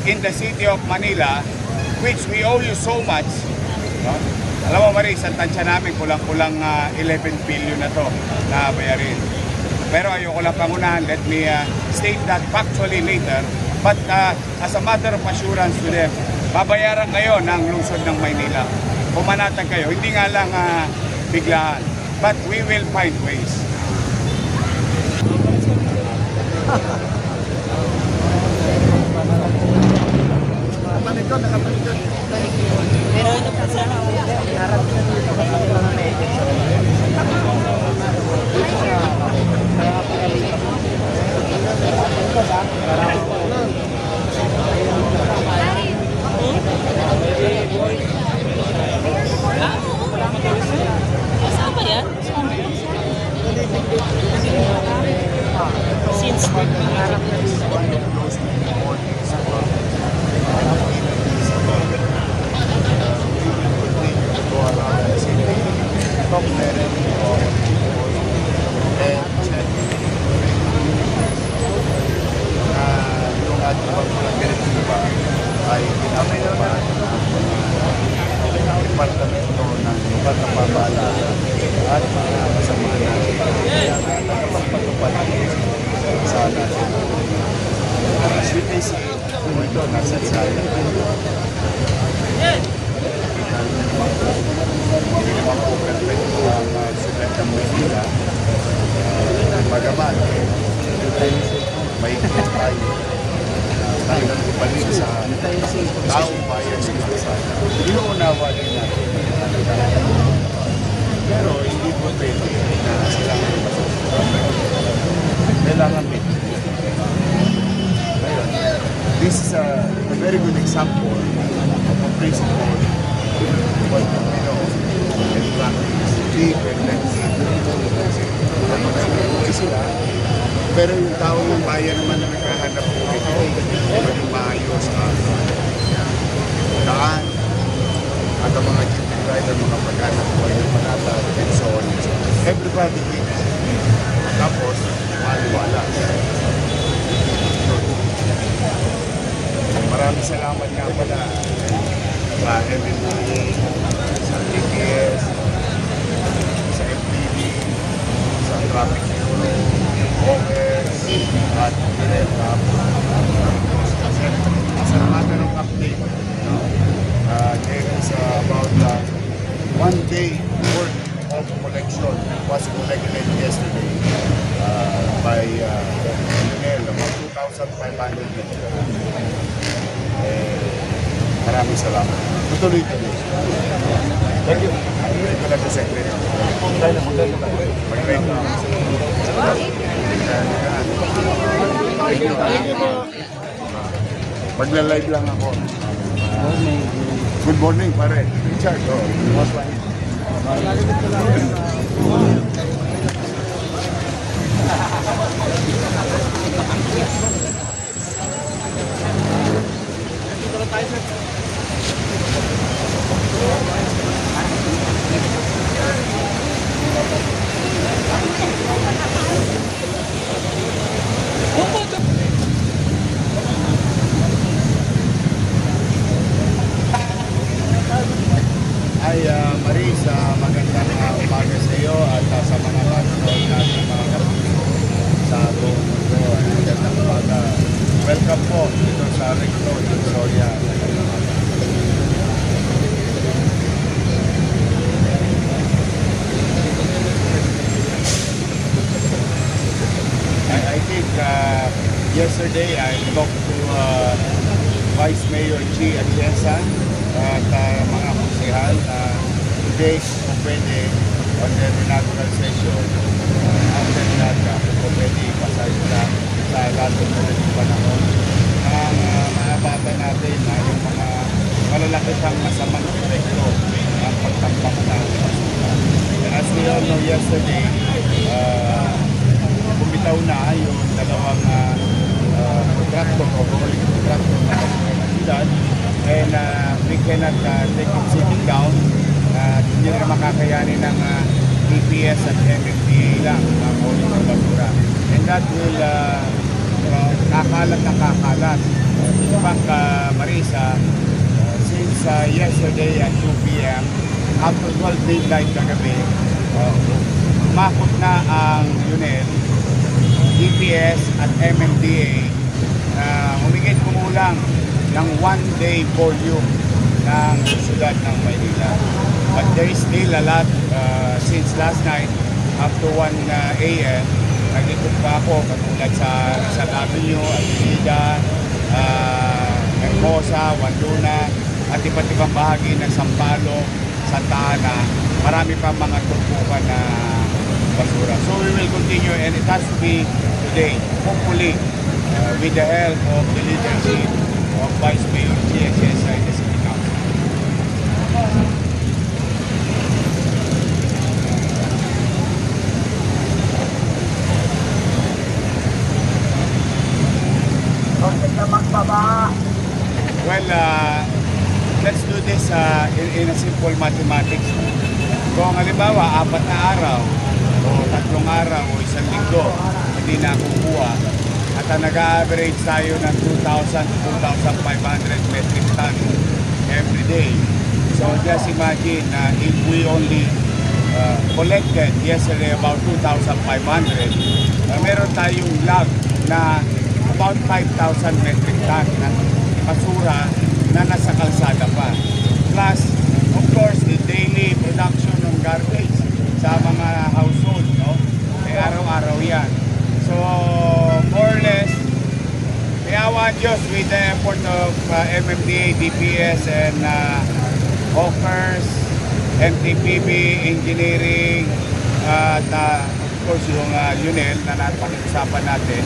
in the city of Manila, which we owe you so much. No? Alam mo, Maris, ang tansya namin kulang-kulang 11 billion na to na bayarin. Pero ayoko lang pangunahan. Let me state that factually later. But as a matter of assurance to them, babayaran kayo ng lungsod ng Maynila. Pumanatag kayo. Hindi nga lang biglaan. But we will find ways. Pero ano pa sa harap na dito kasi mga medyo. Kasama yan? Since harap na dito. Ay pinapagawa ng departamento ng lokal na pamahalaan at mga kasama natin na nakapagpatupad sa natin. As you can see, ito nasa Isaya. Hindi naman po perfecto ang sulat ng Maynila. Bagaman, may ikot tayo. Talagang ibalik sa taong bayan sa Masaya. Inuunawa din natin. Pero hindi po pwede na sila kailangan din. Ngayon, this is a very good example of a principle what we know and practice. Live and let live. Sila. Pero yung tao ng bayan naman na naghahanap po ito, maging maayos ang daan at ang mga jeepney rider, mga paghanap buhay ng manata, and so on and so on. Everybody wins. Tapos, maliwala. Maraming salamat nga pala sa MMDA, sa TPS, sa FPD, sa Traffic Bureau, OS, at Direct-Up. As a matter of update, there is about 1 day worth of collection was collected yesterday by Manila, about 2,500 liters. Maraming salamat. Tutuloy-tuloy. Thank you. Ito lang sa secret. Mag-rate na. Magla-live lang ako. Good morning, pare. Richard. Ay, Maris, magandang umaga sa iyo at sa mga manonood natin mga kapatid sa buong mundo. Magandang umaga. Welcome po dito sa Recto, Soria. I think yesterday I talked to Vice Mayor G. Atienza at mga konsehal. Today, kung pwede, on the inaugural session, after that, kung pwede ipasayos sa lahat ng panahon. Ang mga bata natin, yung mga malalaki siyang masamang epekto ng pagtampak na basura. And as we all know yesterday, bumitaw na yung dalawang contractor o bumalik contractor na kasunod. And we cannot take it sitting down. Hindi na makakayanin ng TPS at MMDA lang ang ulit ng basura. And that will kakalat na kakalat. In fact, Marisa, since yesterday at 2 p.m. up to 12 midnight kagabi, makot na ang UNED, DPS at MMDA na humigit kumulang ng 1-day volume ng siyudad ng Maynila. But there is still a lot since last night up to 1 a.m. Nag-ikot pa ako katulad sa Rizal Avenue, Avenida, Hermosa, Wanduna, at iba't ibang bahagi ng Sampaloc, Santa Ana. Marami pa mga tumpukan na basura. So we will continue and it has to be today, hopefully, with the help of the leadership of Vice Mayor Chi Atienza in the City Council. Well, let's do this in a simple mathematics. Kung halimbawa, 4 na araw, o 3 araw, o 1 linggo, hindi na kukuha, at nag-average tayo ng 2,000 to 2,500 metric ton every day. So just imagine if we only collected yesterday about 2,500, meron tayong lag na about 5,000 metric ton ng basura na nasa kalsada pa. Plus, of course, the daily production ng garbage sa mga household, no? Eh, araw-araw yan. So, more or less, awa Diyos with the effort of MMDA, DPS, and Hawkers, MTPB, Engineering, at of course yung UNEL na napag-usapan natin.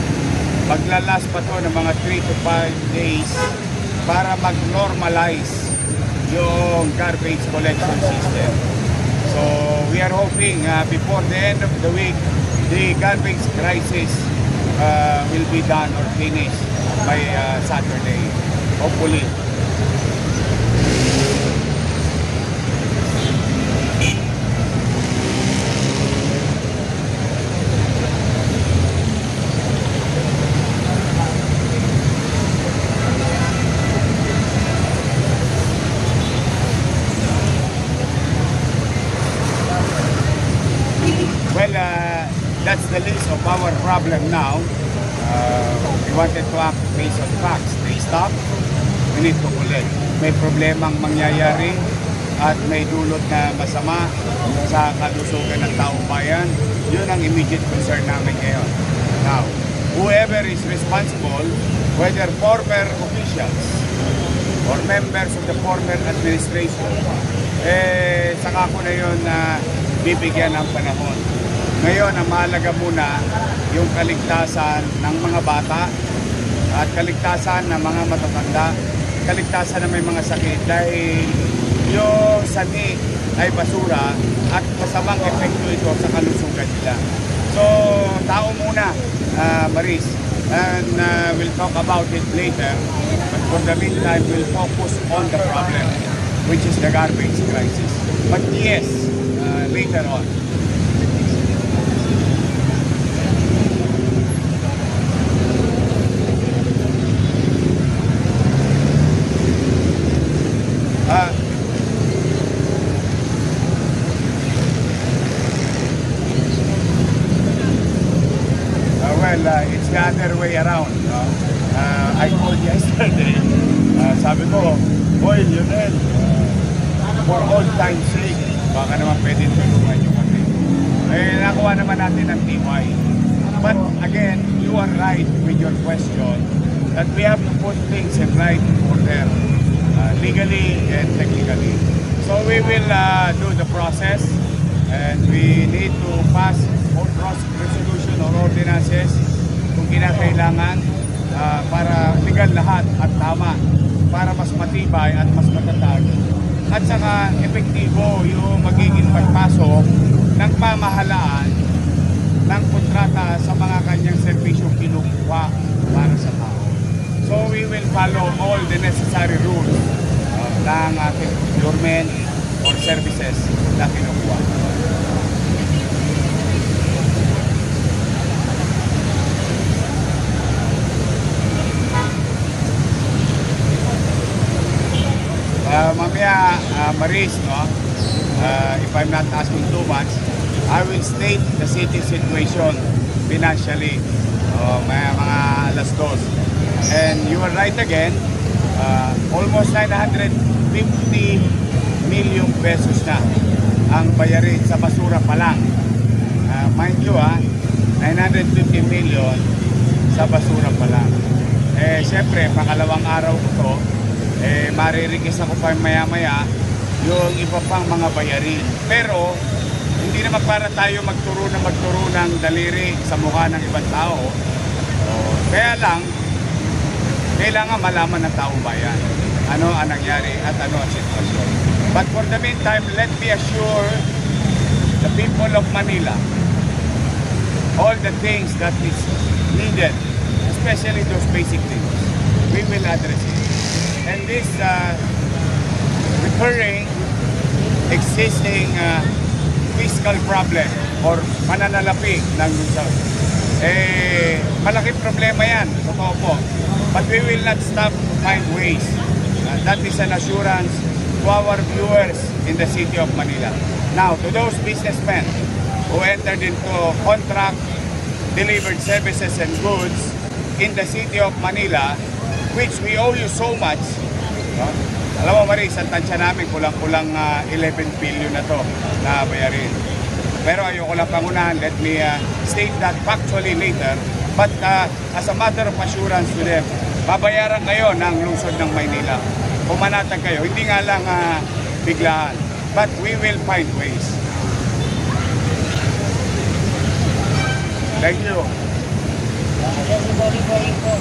Maglalas pa to ng mga 3 to 5 days para mag-normalize yung garbage collection system. So we are hoping before the end of the week, the garbage crisis will be done or finished by Saturday, hopefully. Well, that's the list of our problem now. We wanted to act based on facts. They stop, we need to collect. May problemang mangyayari at may dulot na masama sa kalusugan ng taong bayan. Yun ang immediate concern namin ngayon. Now, whoever is responsible, whether former officials or members of the former administration, saka ko na yun na bibigyan ng panahon. Ngayon, ang mahalaga muna yung kaligtasan ng mga bata at kaligtasan ng mga matatanda, kaligtasan ng may mga sakit dahil yung sani ay basura at masamang epekto ito sa kalusugan nila. So, tao muna, Maris, and we'll talk about it later. But for the meantime, we'll focus on the problem, which is the garbage crisis. But yes, later on. It's the other way around. I called yesterday, sabi ko, boy, Lionel, for old time's sake, baka naman pwede tulungan nyo kami. Eh, nakuha naman natin ang TY. But again, you are right with your question that we have to put things in right order, legally and technically. So we will do the process and we need to pass resolution or ordinances kung kinakailangan para legal lahat at tama, para mas matibay at mas matatag at saka epektibo yung magiging pagpasok ng pamahalaan ng kontrata sa mga kanyang serbisyong kinukuha para sa tao. So we will follow all the necessary rules ng ating procurement or services na kinukuha. Mamaya, Maris, no? If I'm not asking too much, I will state the city situation financially. May mga alas dos. And you are right again, almost 950 million pesos na ang bayarin sa basura pa lang. Mind you, 950 million sa basura pa lang. Siyempre, pangalawang araw ko to, maririgis ako pa maya-maya yung iba pang mga bayarin. Pero, hindi naman para tayo magturo ng daliri sa mukha ng ibang tao. Kaya lang, kailangan malaman ng taong bayan ano ang nangyari at ano ang sitwasyon. But for the meantime, let me assure the people of Manila all the things that is needed, especially those basic things, we will address it. And this recurring, existing fiscal problem or pananalapi ng Luzon, malaking problema yan, totoo po. But we will not stop to find ways. That is an assurance to our viewers in the city of Manila. Now, to those businessmen who entered into contract, delivered services and goods in the city of Manila, which we owe you so much. Alam mo, Maris, ang tansya namin kulang-kulang 11 billion na to na bayarin. Pero ayoko lang pangunahan, let me state that factually later. But as a matter of assurance to them, babayaran kayo ng lungsod ng Maynila. Pumanatag kayo, hindi nga lang biglaan. But we will find ways. Thank you. Everybody po.